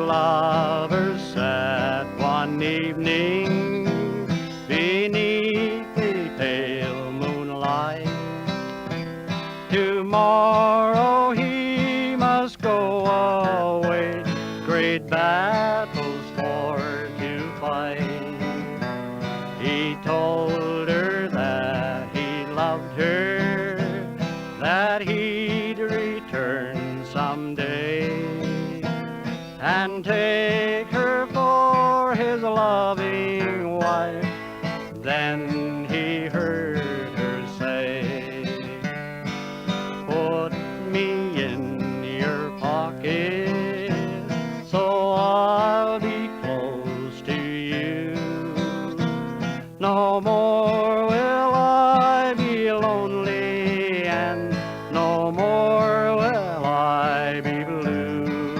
lovers sat one evening beneath the pale moonlight. Tomorrow he must go away, great battles for to fight. He told her that he loved her, that he'd return someday and take her for his loving wife. Then he heard her say, put me in your pocket so I'll be close to you. No more will I be lonely, and no more will I be blue.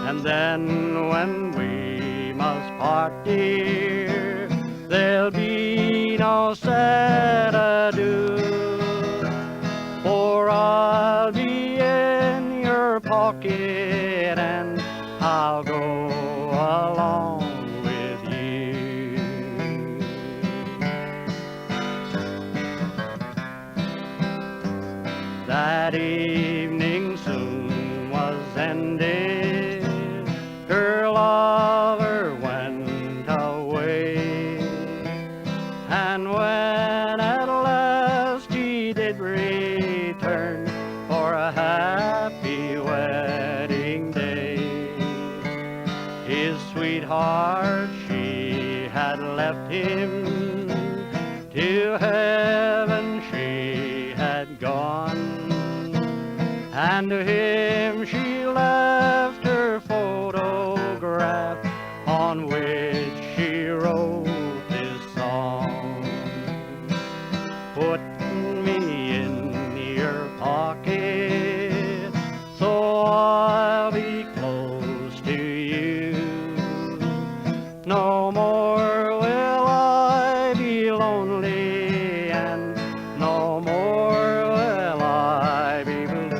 And then when we must part, dear, there'll be no sad adieu, for I'll be in your pocket and I'll go along with you. That evening soon was ended, her lover went away, and when at last he did return for a happy wedding day, his sweetheart, she had left him, to heaven she had gone, and to him she left her photograph on which she wrote this song. Put me in your pocket so I'll be close to you. No more will I be lonely, and no more will I be blue.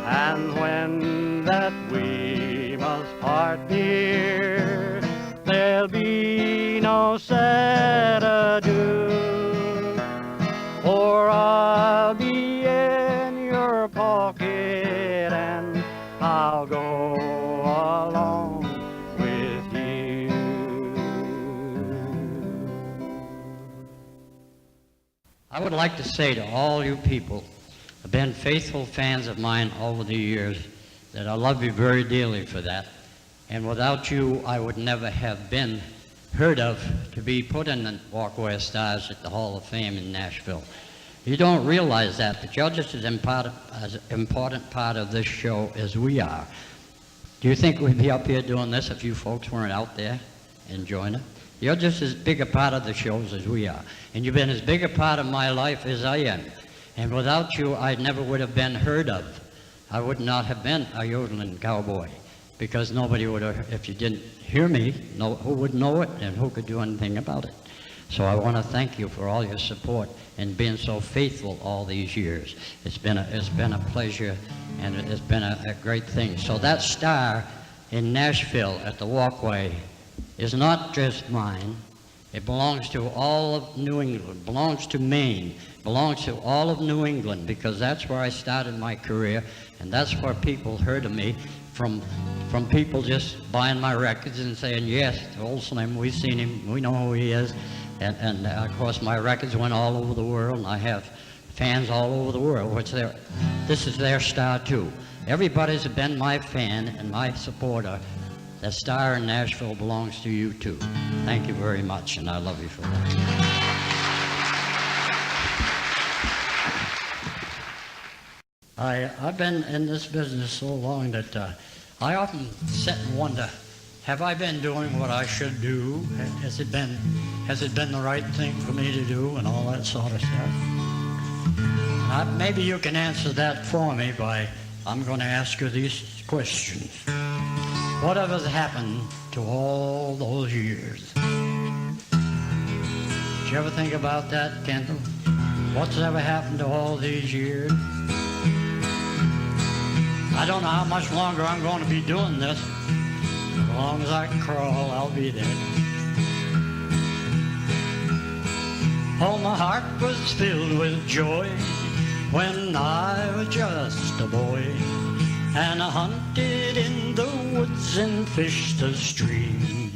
And when that we must part, dear, there'll be no sad adieu, for I'll be in your pocket and I'll go along with you. I would like to say to all you people who have been faithful fans of mine over the years that I love you very dearly for that. And without you, I would never have been heard of to be put in the Walkway of Stars at the Hall of Fame in Nashville. You don't realize that, but you're just as important part of this show as we are. Do you think we'd be up here doing this if you folks weren't out there enjoying it? You're just as big a part of the shows as we are. And you've been as big a part of my life as I am. And without you, I never would have been heard of. I would not have been a yodeling cowboy, because nobody would have, if you didn't hear me, who would know it and who could do anything about it. So I want to thank you for all your support and being so faithful all these years. It's been a pleasure, and it's been a great thing. So that star in Nashville at the Walkway is not just mine. It belongs to all of New England, belongs to Maine, belongs to all of New England, because that's where I started my career, and that's where people heard of me, from people just buying my records and saying, yes, old Slim, we've seen him, we know who he is. And of course my records went all over the world, and I have fans all over the world, which this is their star too. Everybody's been my fan and my supporter. That star in Nashville belongs to you too. Thank you very much, and I love you for that. I've been in this business so long that I often sit and wonder, have I been doing what I should do? Has it been the right thing for me to do, and all that sort of stuff? Maybe you can answer that for me by, I'm going to ask you these questions. Whatever's happened to all those years? Did you ever think about that, Kendall? What's ever happened to all these years? I don't know how much longer I'm going to be doing this. As long as I can crawl, I'll be there. Oh, my heart was filled with joy when I was just a boy, and I hunted in the woods and fished the stream.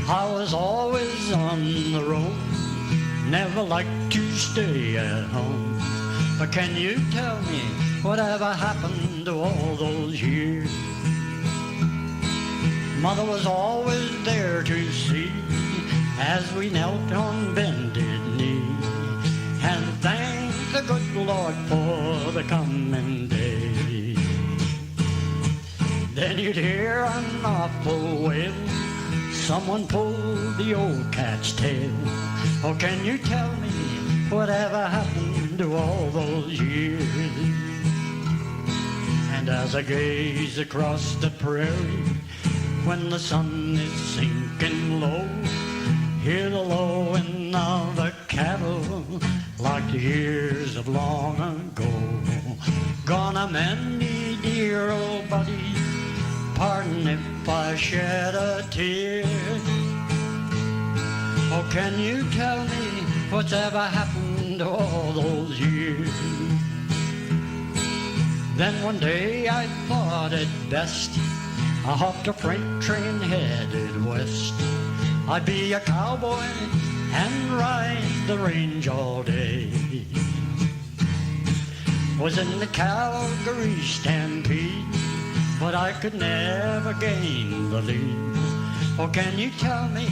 I was always on the road, never liked to stay at home. But can you tell me whatever happened to all those years? Mother was always there to see as we knelt on bended knee and thanked the good Lord for the coming day. Then you'd hear an awful wail, someone pulled the old cat's tail. Oh, can you tell me whatever happened to all those years? And as I gaze across the prairie when the sun is sinking low, hear the lowing of the cattle like the years of long ago. Gonna mend me, dear old buddy, pardon if I shed a tear. Oh, can you tell me what's ever happened to all those years? Then one day I thought it best, I hopped a freight train headed west. I'd be a cowboy and ride the range all day. Was in the Calgary stampede, but I could never gain the lead. Oh, can you tell me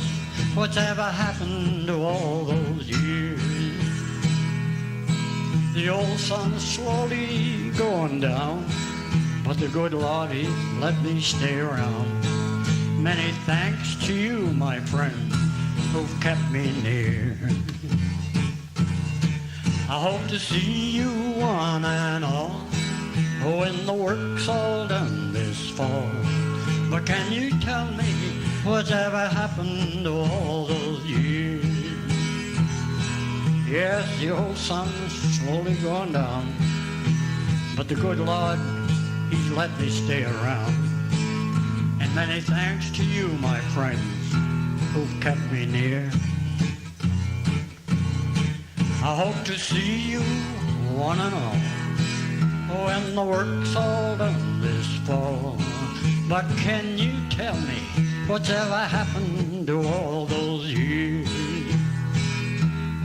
what's ever happened to all those years? The old sun's slowly going down, but the good Lord, He let me stay around. Many thanks to you, my friend, who've kept me near. I hope to see you one and all when the work's all done this fall. But can you tell me what's ever happened to all those years? Yes, the old sun's slowly going down, but the good Lord, He's let me stay around. And many thanks to you, my friends, who've kept me near. I hope to see you one and all when the work's all done this fall. But can you tell me what's ever happened to all those years?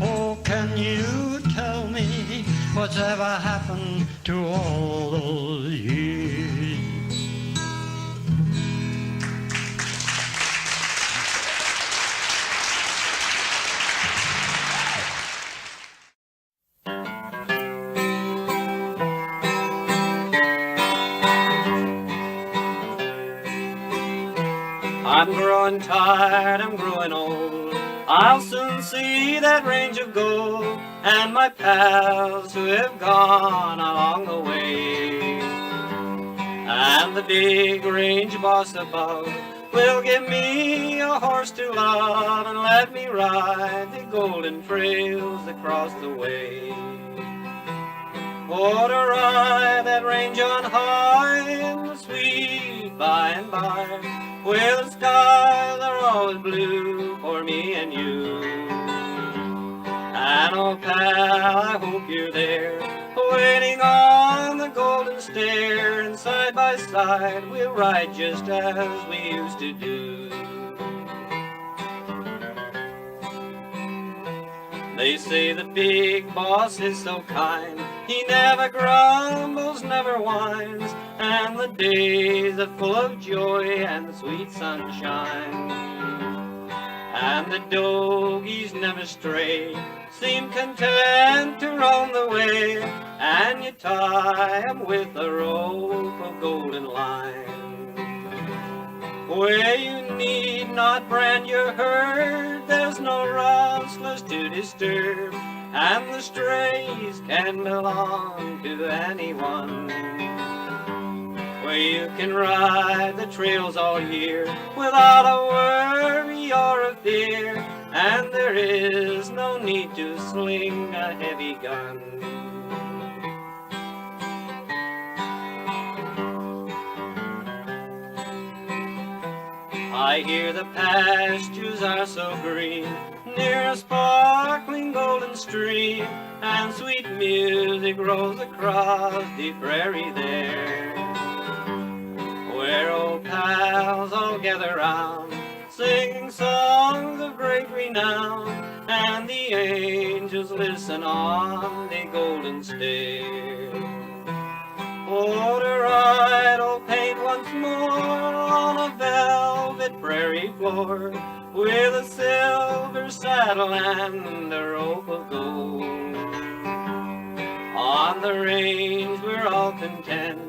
Oh, can you tell me what's ever happened to all those years? I'm growing tired, I'm growing old. I'll soon see that range of gold and my pals who have gone along the way. And the big range boss above will give me a horse to love and let me ride the golden trails across the way. Oh, to ride that range on high in the sweet by and by, where the skies are always blue for me and you. And oh pal, I hope you're there, waiting on the golden stair, and side by side we'll ride just as we used to do. They say the big boss is so kind, he never grumbles, never whines, and the days are full of joy and the sweet sunshine. And the dogies never stray, seem content to roam the way, and you tie 'em with a rope of golden line. Where you need not brand your herd, there's no rustlers to disturb, and the strays can belong to anyone. Where you can ride the trails all year without a worry or a fear, and there is no need to sling a heavy gun. I hear the pastures are so green, near a sparkling golden stream, and sweet music rolls across the prairie there, where old pals all gather round, singing songs of great renown, and the angels listen on the golden stair. Oh, to ride old paint once more on a velvet prairie floor, with a silver saddle and a rope of gold. On the range we're all content,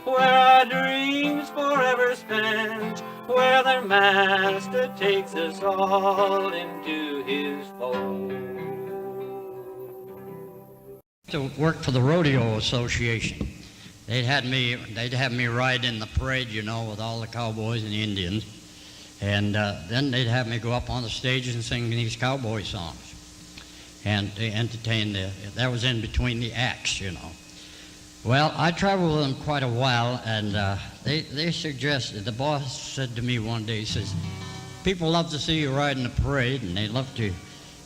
where our dreams forever spent, where their master takes us all into his fold. To work for the Rodeo Association. They'd have me ride in the parade, you know, with all the cowboys and the Indians. And then they'd have me go up on the stage and sing these cowboy songs. And they entertain that was in between the acts, you know. Well, I traveled with them quite a while, and they suggested, the boss said to me one day, he says, people love to see you ride in the parade, and they love to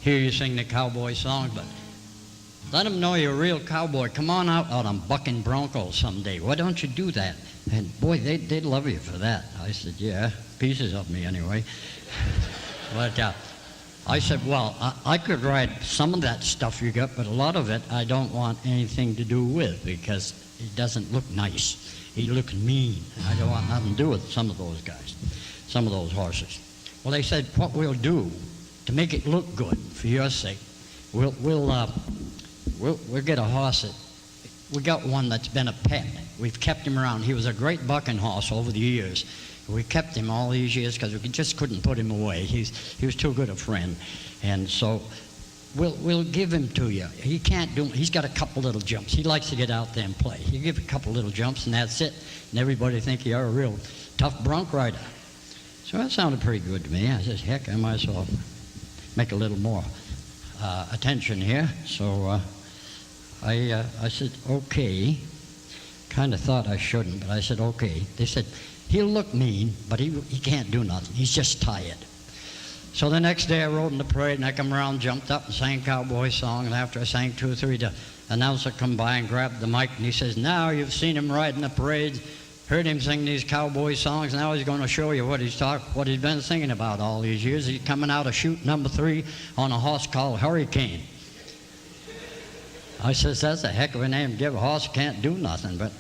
hear you sing the cowboy songs, but let them know you're a real cowboy. Come on out on bucking broncos someday. Why don't you do that? And boy, they'd love you for that. I said, yeah, pieces of me anyway. But I said, well, I could ride some of that stuff you got, but a lot of it I don't want anything to do with because it doesn't look nice. He looks mean. I don't want nothing to do with some of those guys, some of those horses. Well, they said, what we'll do to make it look good for your sake, we'll get a horse we got one that's been a pet. We've kept him around. He was a great bucking horse over the years. We kept him all these years because we just couldn't put him away. He was too good a friend. And so we'll give him to you. He can't do, he's got a couple little jumps. He likes to get out there and play. You give a couple little jumps and that's it. And everybody think you're a real tough bronc rider. So that sounded pretty good to me. I said, heck, I might as well make a little more attention here. So I said, okay. Kind of thought I shouldn't, but I said, okay. They said, he'll look mean, but he can't do nothing. He's just tired. So the next day I rode in the parade, and I come around, jumped up and sang cowboy song, and after I sang 2 or 3, the announcer come by and grabbed the mic, and he says, now you've seen him ride in the parade, heard him sing these cowboy songs, now he's going to show you what he's been singing about all these years. He's coming out of chute number 3 on a horse called Hurricane. I says, that's a heck of a name to give a horse who can't do nothing, but,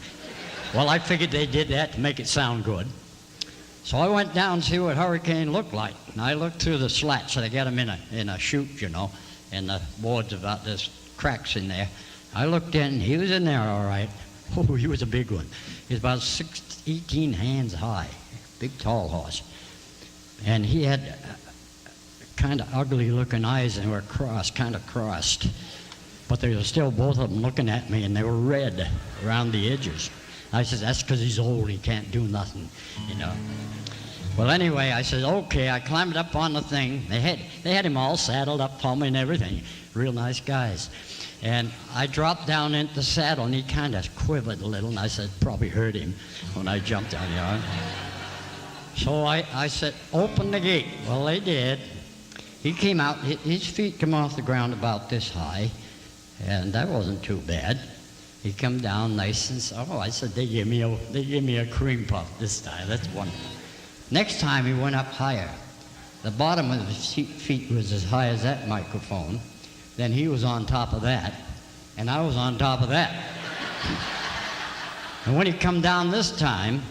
well, I figured they did that to make it sound good. So I went down to see what Hurricane looked like, and I looked through the slats, so they got him in a chute, you know, and the boards about this cracks in there. I looked in, he was in there all right. Oh, he was a big one. He was about 18 hands high, big tall horse. And he had kind of ugly looking eyes and were kind of crossed. But they were still both of them looking at me, and they were red around the edges. I said, that's because he's old, he can't do nothing, you know. Well, anyway, I said, okay. I climbed up on the thing. They had him all saddled up for me and everything. Real nice guys. And I dropped down into the saddle, and he kind of quivered a little, and I said, probably hurt him when I jumped on you know. So I said, open the gate. Well, they did. He came out, his feet come off the ground about this high, and that wasn't too bad. He come down nice and I said, they gave me a cream puff this time. That's wonderful. Next time he went up higher. The bottom of his feet was as high as that microphone. Then he was on top of that, and I was on top of that. And when he come down this time,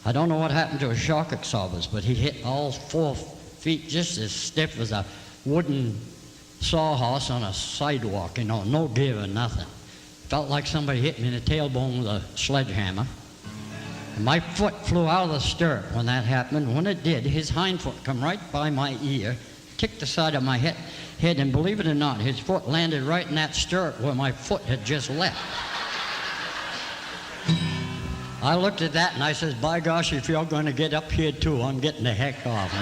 I don't know what happened to his shock absorbers, but he hit all 4 feet just as stiff as a wooden sawhorse on a sidewalk, you know, no give or nothing. Felt like somebody hit me in the tailbone with a sledgehammer. And my foot flew out of the stirrup when that happened. When it did, his hind foot come right by my ear, kicked the side of my head, and believe it or not, his foot landed right in that stirrup where my foot had just left. I looked at that and I said, by gosh, if you're going to get up here too, I'm getting the heck off.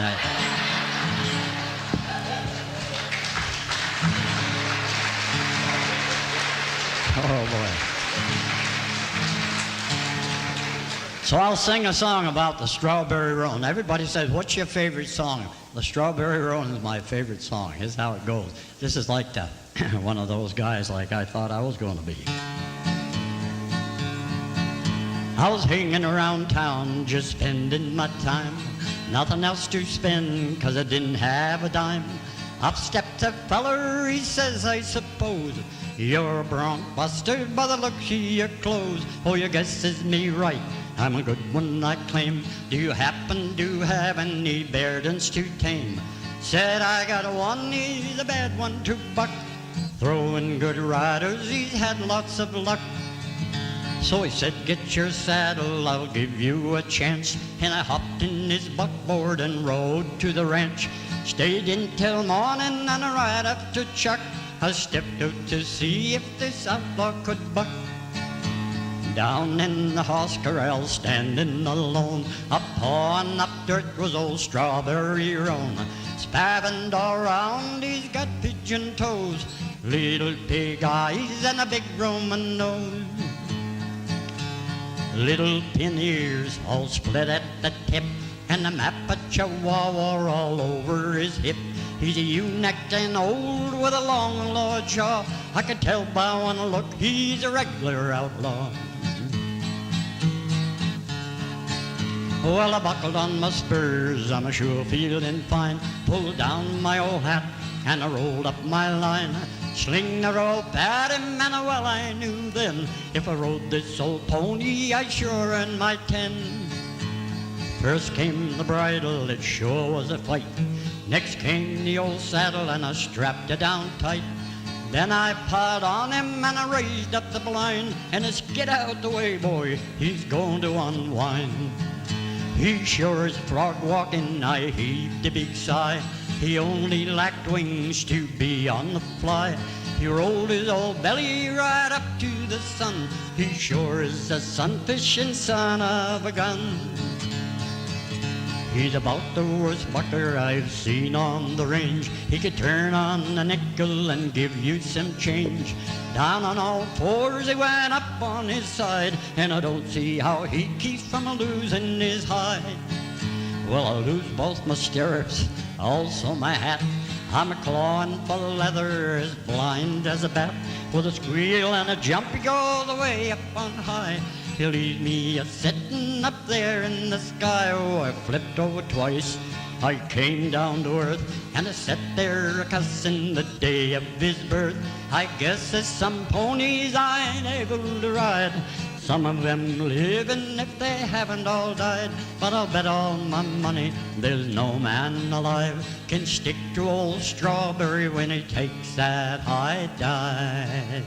Oh, boy. So I'll sing a song about the Strawberry Roan. Everybody says, what's your favorite song? The Strawberry Roan is my favorite song. Here's how it goes. This is like the one of those guys like I thought I was going to be. I was hanging around town just spending my time. Nothing else to spend 'cause I didn't have a dime. Up stepped a feller, he says, I suppose you're a bronc buster by the looks of your clothes. Oh, your guess is me right, I'm a good one, I claim. Do you happen to have any beardens to tame? Said I got one, he's a bad one to buck. Throwing good riders, he's had lots of luck. So he said, get your saddle, I'll give you a chance. And I hopped in his buckboard and rode to the ranch. Stayed in till morning and right after chuck, I stepped out to see if this outlaw could buck. Down in the horse corral, standing alone, up pawing up dirt was old Strawberry Roan. Spavined all round, he's got pigeon toes, little pig eyes and a big Roman nose. Little pin ears all split at the tip, and a map of Chihuahua all over his hip. He's a ewe-necked and old with a long lower jaw. I could tell by one look he's a regular outlaw. Well, I buckled on my spurs, I'm sure feeling fine. Pulled down my old hat and I rolled up my line. Sling the rope at him and well I knew then, if I rode this old pony I'd sure earn my 10. First came the bridle, it sure was a fight. Next came the old saddle and I strapped it down tight. Then I piled on him and I raised up the blind, and it's get out the way, boy, he's going to unwind. He sure is frog walking, I heaved a big sigh. He only lacked wings to be on the fly. He rolled his old belly right up to the sun. He sure is a sun-fishing son of a gun. He's about the worst bucker I've seen on the range. He could turn on a nickel and give you some change. Down on all fours he went up on his side, and I don't see how he keeps from losing his hide. Well, I lose both my stirrups, also my hat. I'm a clawing for leather, as blind as a bat. With a squeal and a jump he goes away up on high. He leaves me a-sitting up there in the sky. Oh, I flipped over twice, I came down to earth, and I sat there a-cussing the day of his birth. I guess there's some ponies I ain't able to ride. Some of them living if they haven't all died. But I'll bet all my money there's no man alive can stick to old Strawberry when he takes that high dive.